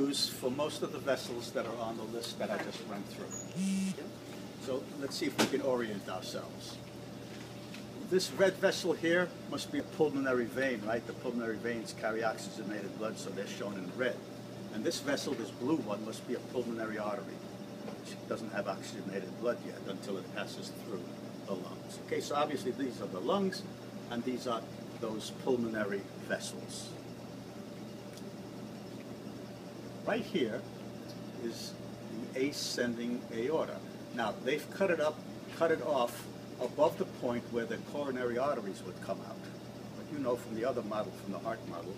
used for most of the vessels that are on the list that I just went through. Okay? So let's see if we can orient ourselves. This red vessel here must be a pulmonary vein, right? The pulmonary veins carry oxygenated blood, so they're shown in red. And this vessel, this blue one, must be a pulmonary artery, which doesn't have oxygenated blood yet until it passes through the lungs. Okay, so obviously these are the lungs, and these are those pulmonary vessels. Right here is the ascending aorta. Now, they've cut it off above the point where the coronary arteries would come out. But you know from the other model, from the heart model,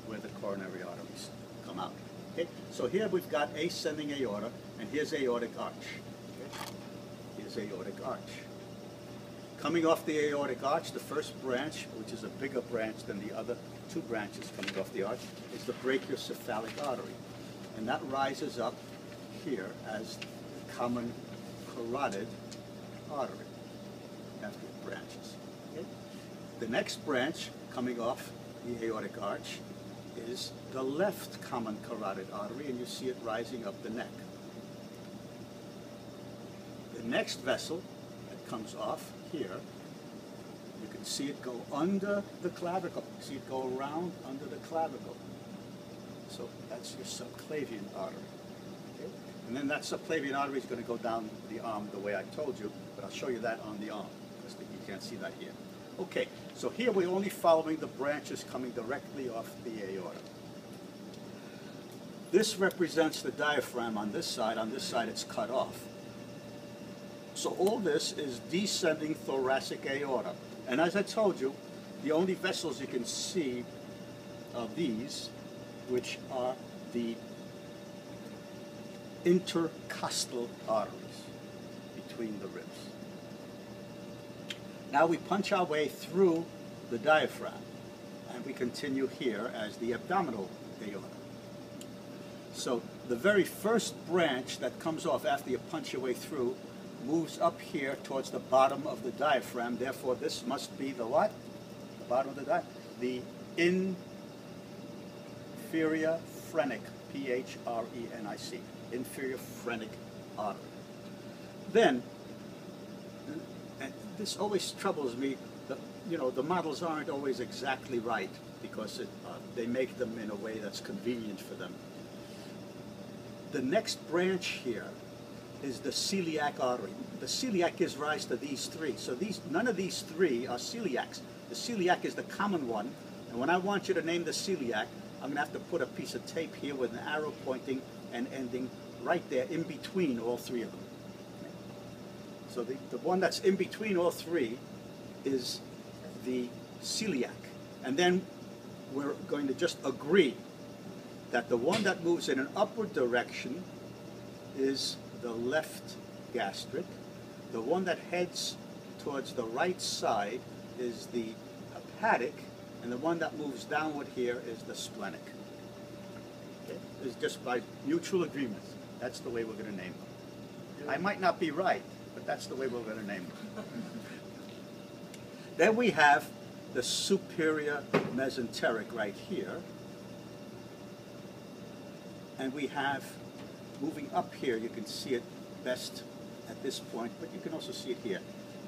where the coronary arteries come out. Okay? So here we've got ascending aorta, and here's aortic arch. Okay? Here's aortic arch. Coming off the aortic arch, the first branch, which is a bigger branch than the other two branches coming off the arch, is the brachiocephalic artery. And that rises up here as the common carotid artery after it branches. Okay? The next branch coming off the aortic arch is the left common carotid artery, and you see it rising up the neck. The next vessel that comes off here, you can see it go under the clavicle. You see it go around under the clavicle. So that's your subclavian artery. Okay? And then that subclavian artery is going to go down the arm the way I told you, but I'll show you that on the arm, because you can't see that here. Okay, so here we're only following the branches coming directly off the aorta. This represents the diaphragm on this side it's cut off. So all this is descending thoracic aorta. And as I told you, the only vessels you can see are these, which are the intercostal arteries between the ribs. Now we punch our way through the diaphragm, and we continue here as the abdominal aorta. So the very first branch that comes off after you punch your way through moves up here towards the bottom of the diaphragm. Therefore, this must be the what? The bottom of the diaphragm? The inferior phrenic, P-H-R-E-N-I-C, inferior phrenic artery. Then, and this always troubles me, the models aren't always exactly right because they make them in a way that's convenient for them. The next branch here is the celiac artery. The celiac gives rise to these three. So none of these three are celiacs. The celiac is the common one, and when I want you to name the celiac, I'm going to have to put a piece of tape here with an arrow pointing and ending right there in between all three of them. So the one that's in between all three is the celiac. And then we're going to just agree that the one that moves in an upward direction is the left gastric. The one that heads towards the right side is the hepatic, and the one that moves downward here is the splenic. Okay? It's just by mutual agreement. That's the way we're going to name them. I might not be right, but that's the way we're going to name them. Then we have the superior mesenteric right here, and we have, moving up here, you can see it best at this point, but you can also see it here.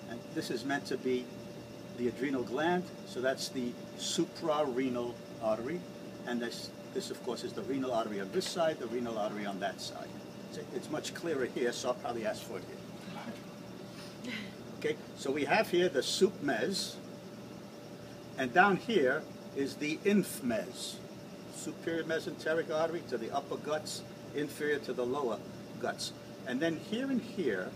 And this is meant to be the adrenal gland, so that's the suprarenal artery. And this of course, is the renal artery on this side, the renal artery on that side. It's much clearer here, so I'll probably ask for it here. Okay, so we have here the sup mes, and down here is the inf mes. Superior mesenteric artery to the upper guts, inferior to the lower guts. And then here and here,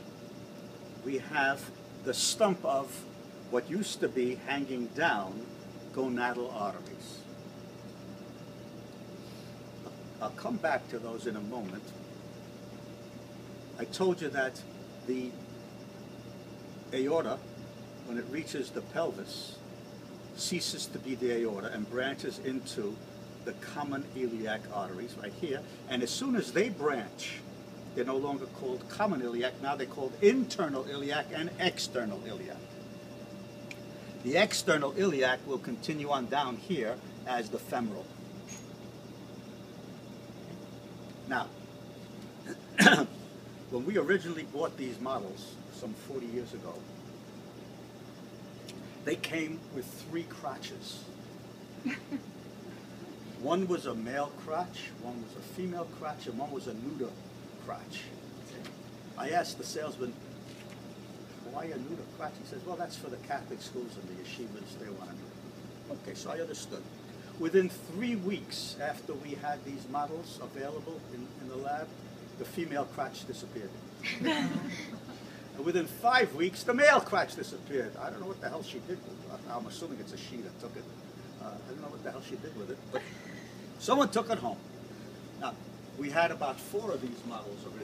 we have the stump of what used to be hanging down gonadal arteries. I'll come back to those in a moment. I told you that the aorta, when it reaches the pelvis, ceases to be the aorta and branches into the common iliac arteries right here. And as soon as they branch, they're no longer called common iliac, now they're called internal iliac and external iliac. The external iliac will continue on down here as the femoral. Now, when we originally bought these models some 40 years ago, they came with 3 crotches. One was a male crotch, one was a female crotch, and one was a neuter crotch. I asked the salesman, why a neuter crotch? He says, well, that's for the Catholic schools and the yeshivas, they want to do it. Okay, so I understood. Within 3 weeks after we had these models available in the lab, the female crotch disappeared. And within 5 weeks, the male crotch disappeared. I don't know what the hell she did with it. I'm assuming it's a she that took it. I don't know what the hell she did with it, but someone took it home. Now, we had about 4 of these models originally.